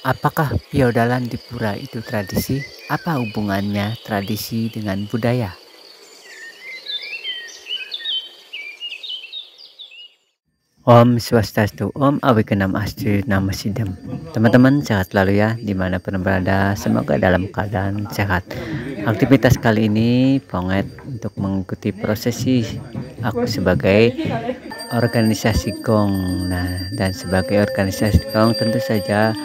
Apakah feodalan di pura itu tradisi? Apa hubungannya tradisi dengan budaya? Om Swastiastu, Om Awikenam Astri Nama Sidam. Teman-teman sehat selalu ya, dimanapun berada, semoga dalam keadaan sehat. Aktivitas kali ini Ponget untuk mengikuti prosesi aku sebagai organisasi Gong. Nah, dan sebagai organisasi Gong tentu saja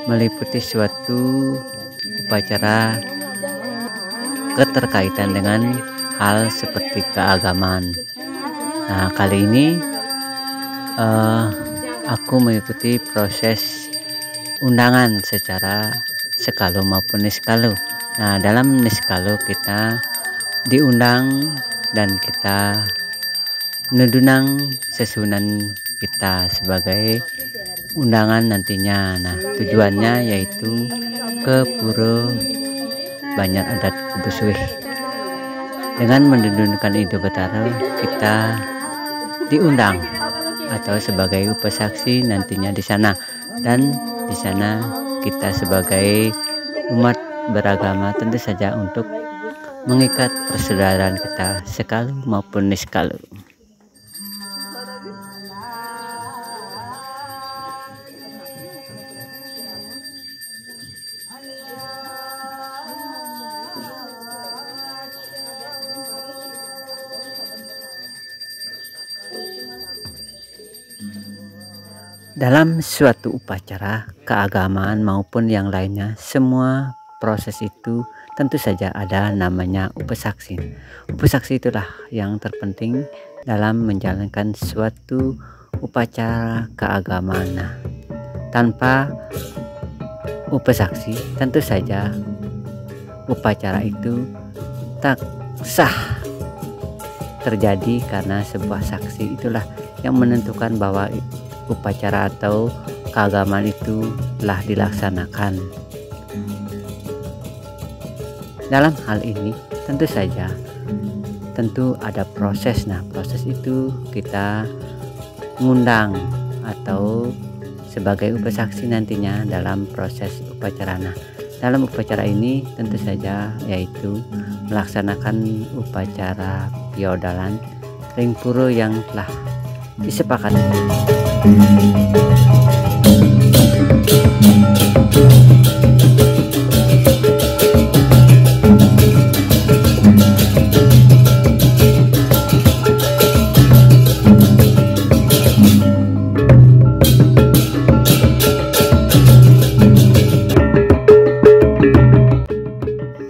meliputi suatu upacara keterkaitan dengan hal seperti keagamaan. Nah, kali ini aku mengikuti proses undangan secara sekalu maupun niskalu. Nah, dalam niskalu kita diundang dan kita nedunang sesunan kita sebagai undangan nantinya. Nah, tujuannya yaitu ke pura Banjar Adat Kubusuih. Dengan mendudunkan Ido Betara, kita diundang atau sebagai upasaksi nantinya di sana, dan di sana kita sebagai umat beragama tentu saja untuk mengikat persaudaraan kita sekalu maupun niskalu. Dalam suatu upacara keagamaan maupun yang lainnya, semua proses itu tentu saja ada namanya upasaksi. Upasaksi itulah yang terpenting dalam menjalankan suatu upacara keagamaan. Nah, tanpa upasaksi tentu saja upacara itu tak sah terjadi, karena sebuah saksi itulah yang menentukan bahwa upacara atau keagamaan itu telah dilaksanakan. Dalam hal ini tentu saja ada proses. Nah, proses itu kita ngundang atau sebagai upasaksi nantinya dalam proses upacara. Nah, dalam upacara ini tentu saja yaitu melaksanakan upacara feodalan ring puro yang telah disepakati.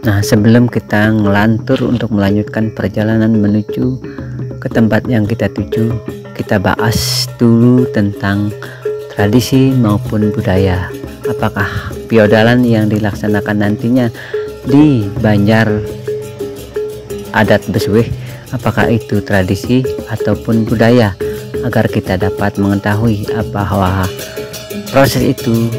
Nah, sebelum kita ngelantur untuk melanjutkan perjalanan menuju ke tempat yang kita tuju, kita bahas dulu tentang tradisi maupun budaya. Apakah feodalan yang dilaksanakan nantinya di Banjar Adat Besuih, apakah itu tradisi ataupun budaya, agar kita dapat mengetahui bahwa proses itu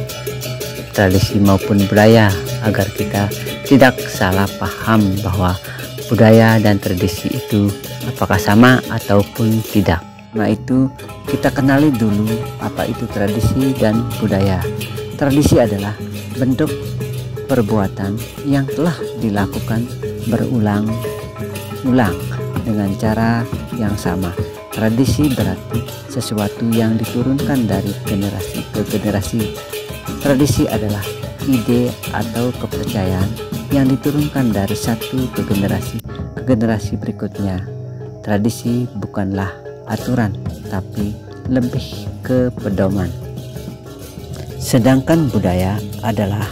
tradisi maupun budaya, agar kita tidak salah paham bahwa budaya dan tradisi itu apakah sama ataupun tidak. Nah, itu kita kenali dulu apa itu tradisi dan budaya. Tradisi adalah bentuk perbuatan yang telah dilakukan berulang-ulang dengan cara yang sama. Tradisi berarti sesuatu yang diturunkan dari generasi ke generasi. Tradisi adalah ide atau kepercayaan yang diturunkan dari satu ke generasi berikutnya. Tradisi bukanlah aturan, tapi lebih ke pedoman. Sedangkan budaya adalah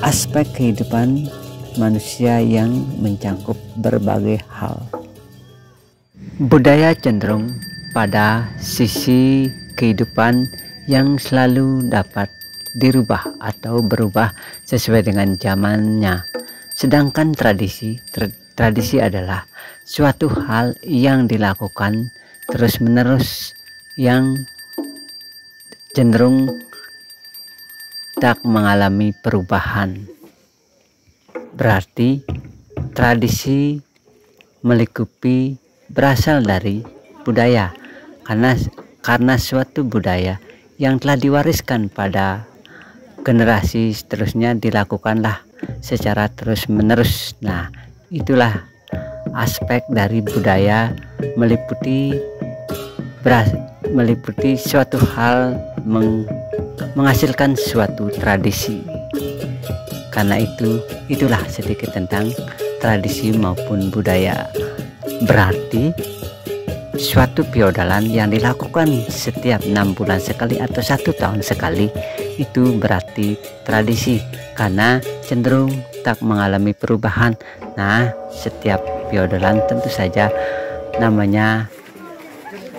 aspek kehidupan manusia yang mencakup berbagai hal. Budaya cenderung pada sisi kehidupan yang selalu dapat dirubah atau berubah sesuai dengan zamannya. Sedangkan tradisi adalah suatu hal yang dilakukan terus-menerus yang cenderung tak mengalami perubahan. Berarti tradisi melingkupi berasal dari budaya, karena suatu budaya yang telah diwariskan pada generasi seterusnya dilakukanlah secara terus-menerus. Nah, itulah aspek dari budaya meliputi suatu hal menghasilkan suatu tradisi. Karena itulah sedikit tentang tradisi maupun budaya. Berarti suatu feodalan yang dilakukan setiap 6 bulan sekali atau 1 tahun sekali itu berarti tradisi, karena cenderung tak mengalami perubahan. Nah, setiap feodalan tentu saja namanya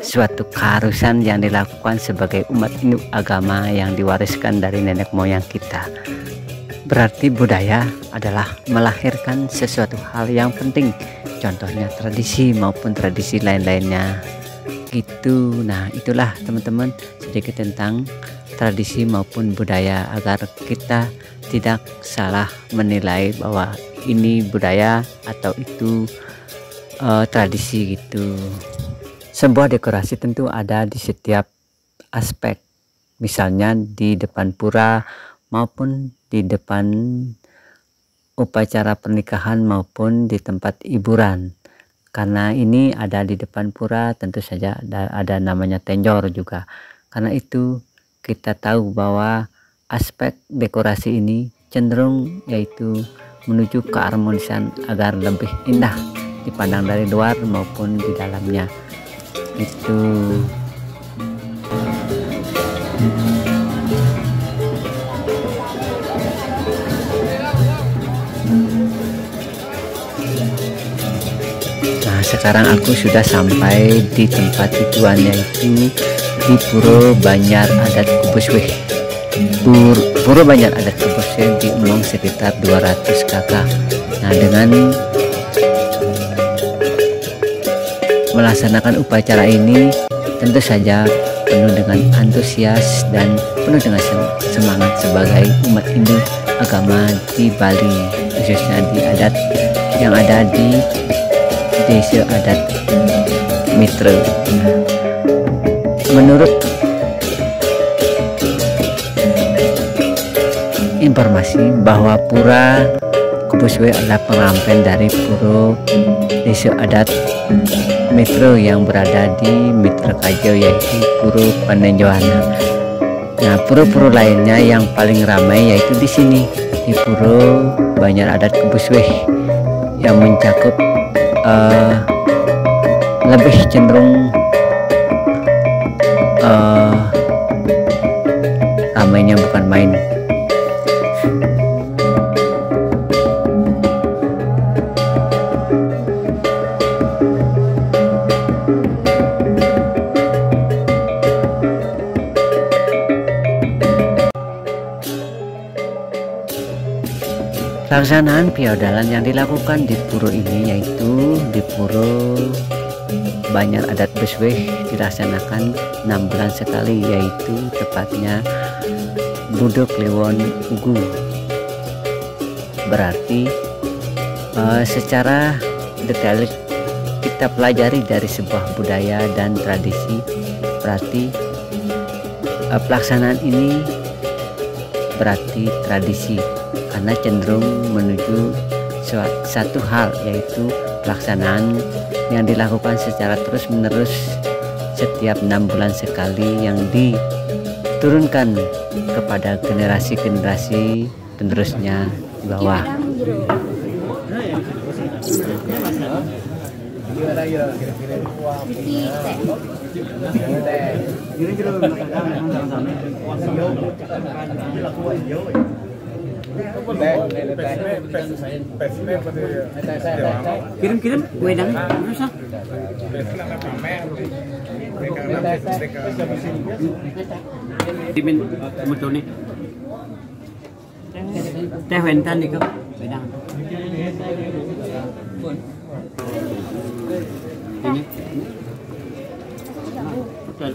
suatu keharusan yang dilakukan sebagai umat induk agama yang diwariskan dari nenek moyang kita. Berarti budaya adalah melahirkan sesuatu hal yang penting, contohnya tradisi maupun tradisi lain-lainnya gitu. Nah, itulah teman-teman sedikit tentang tradisi maupun budaya, agar kita tidak salah menilai bahwa ini budaya atau itu tradisi gitu. Sebuah dekorasi tentu ada di setiap aspek, misalnya di depan pura maupun di depan upacara pernikahan maupun di tempat hiburan. Karena ini ada di depan pura, tentu saja ada namanya tenjor juga. Karena itu kita tahu bahwa aspek dekorasi ini cenderung yaitu menuju keharmonisan agar lebih indah dipandang dari luar maupun di dalamnya. Itu nah, sekarang aku sudah sampai di tempat tujuan, yaitu di Puro Banjar Adat Kubusweh. Puro Banjar Adat Kubusweh di Umong sekitar 200 kakak. Nah, dengan melaksanakan upacara ini tentu saja penuh dengan antusias dan penuh dengan semangat sebagai umat Hindu agama di Bali, khususnya di adat yang ada di desa adat Mitra. Menurut informasi bahwa Pura Kubusweh adalah pengampen dari Puro desa adat Mitra yang berada di Mitra Kajo, yaitu Puro Panenjoana. Nah, pura-pura lainnya yang paling ramai yaitu di sini di Puro Banjar Adat Kubusweh yang mencakup lebih cenderung ramainya bukan main. Pelaksanaan feodalan yang dilakukan di puro ini yaitu di Puro Banjar Adat Kubusweh dilaksanakan 6 bulan sekali, yaitu tepatnya Budo Kliwon Ugu. Berarti secara detail kita pelajari dari sebuah budaya dan tradisi, berarti pelaksanaan ini berarti tradisi, karena cenderung menuju satu hal, yaitu pelaksanaan yang dilakukan secara terus-menerus setiap 6 bulan sekali yang diturunkan kepada generasi-generasi penerusnya di bawah. Kirim wedang rusak. Dimin mutone. Teh wentan nih kok wedang. Ini. Betul.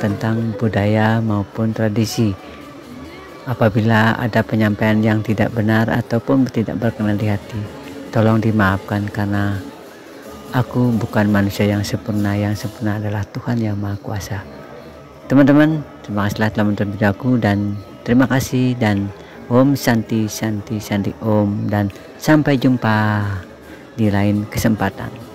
tentang budaya maupun tradisi. Apabila ada penyampaian yang tidak benar ataupun tidak berkenan di hati, tolong dimaafkan karena aku bukan manusia yang sempurna adalah Tuhan yang Maha Kuasa. Teman-teman, terima kasih telah menonton video aku dan terima kasih dan Om Santi Santi Santi Om, dan sampai jumpa di lain kesempatan.